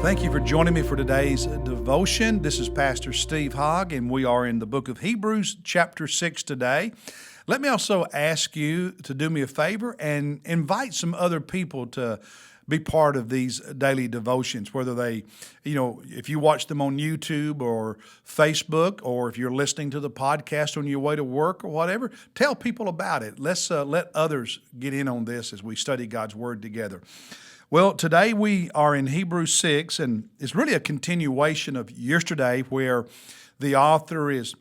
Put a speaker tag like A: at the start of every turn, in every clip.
A: Thank you for joining me for today's devotion. This is Pastor Steve Hogg, and we are in the book of Hebrews, chapter 6 today. Let me also ask you to do me a favor and invite some other people to be part of these daily devotions, whether they, if you watch them on YouTube or Facebook, or if you're listening to the podcast on your way to work or whatever, tell people about it. Let's let others get in on this as we study God's Word together. Well, today we are in Hebrews 6, and it's really a continuation of yesterday where the author is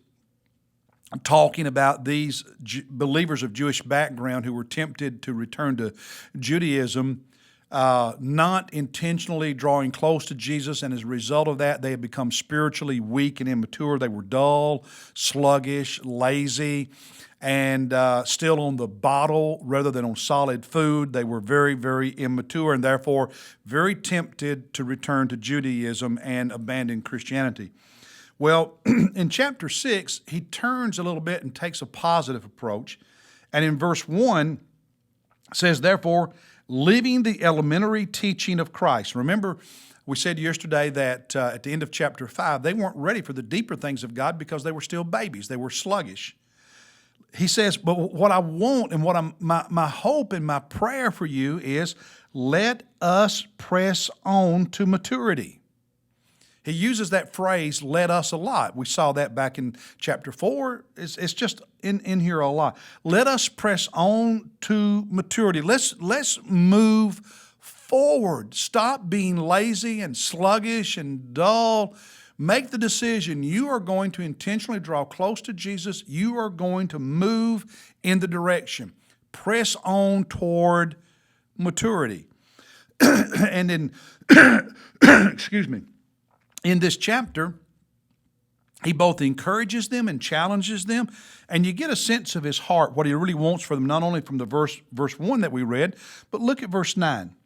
A: talking about these believers of Jewish background who were tempted to return to Judaism, not intentionally drawing close to Jesus, and as a result of that, they had become spiritually weak and immature. They were dull, sluggish, lazy, and still on the bottle rather than on solid food. They were very, very immature and therefore very tempted to return to Judaism and abandon Christianity. Well, in chapter 6, he turns a little bit and takes a positive approach. And in verse 1, says, therefore, leaving the elementary teaching of Christ. Remember, we said yesterday that at the end of chapter 5, they weren't ready for the deeper things of God because they were still babies. They were sluggish. He says, but what I want and what my hope and my prayer for you is let us press on to maturity. He uses that phrase, let us, a lot. We saw that back in chapter 4. It's just in here a lot. Let us press on to maturity. Let's move forward. Stop being lazy and sluggish and dull. Make the decision. You are going to intentionally draw close to Jesus. You are going to move in the direction. Press on toward maturity. And in, excuse me, in this chapter, he both encourages them and challenges them, and you get a sense of his heart, what he really wants for them, not only from the verse 1 that we read, but look at verse 9.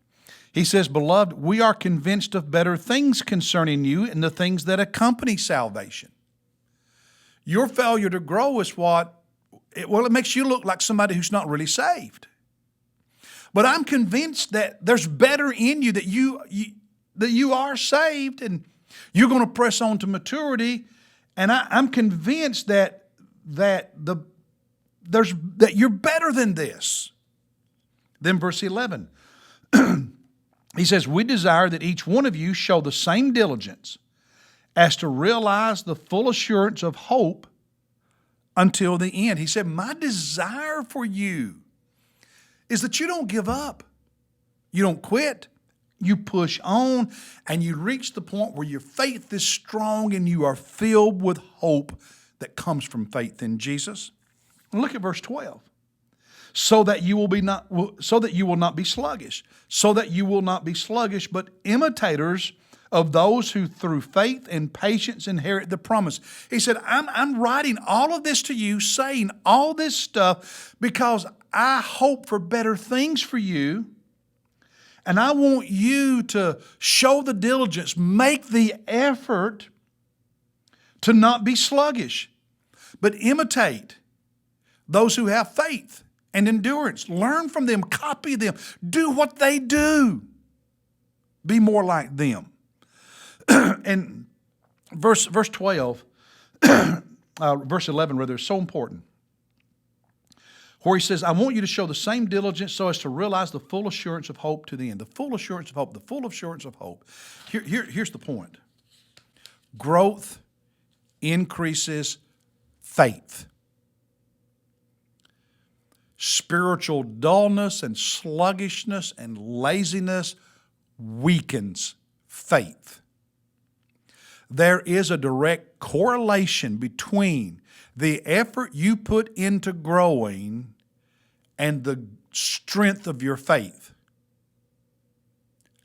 A: He says, beloved, we are convinced of better things concerning you and the things that accompany salvation. Your failure to grow is it makes you look like somebody who's not really saved. But I'm convinced that there's better in you, that you are saved, and you're going to press on to maturity. And I'm convinced that you're better than this. Then verse 11. He says, we desire that each one of you show the same diligence as to realize the full assurance of hope until the end. He said, my desire for you is that you don't give up. You don't quit. You push on, and you reach the point where your faith is strong and you are filled with hope that comes from faith in Jesus. And look at verse 12. So that you will not be sluggish, but imitators of those who through faith and patience inherit the promise. He said, I'm writing all of this to you, saying all this stuff because I hope for better things for you. And I want you to show the diligence, make the effort to not be sluggish, but imitate those who have faith and endurance. Learn from them, copy them, do what they do. Be more like them. And verse 12, verse 11 rather, is so important. Where he says, I want you to show the same diligence so as to realize the full assurance of hope to the end. The full assurance of hope, the full assurance of hope. Here's the point. Growth increases faith. Spiritual dullness and sluggishness and laziness weakens faith. There is a direct correlation between the effort you put into growing and the strength of your faith.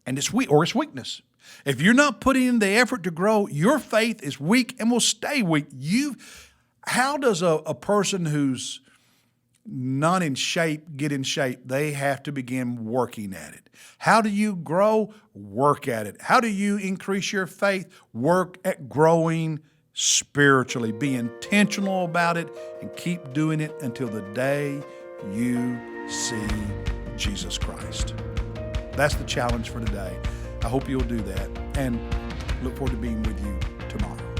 A: And it's weakness. If you're not putting in the effort to grow, your faith is weak and will stay weak. How does a person who's not in shape get in shape? They have to begin working at it. How do you grow? Work at it. How do you increase your faith? Work at growing spiritually. Be intentional about it and keep doing it until the day you see Jesus Christ. That's the challenge for today. I hope you'll do that, and look forward to being with you tomorrow.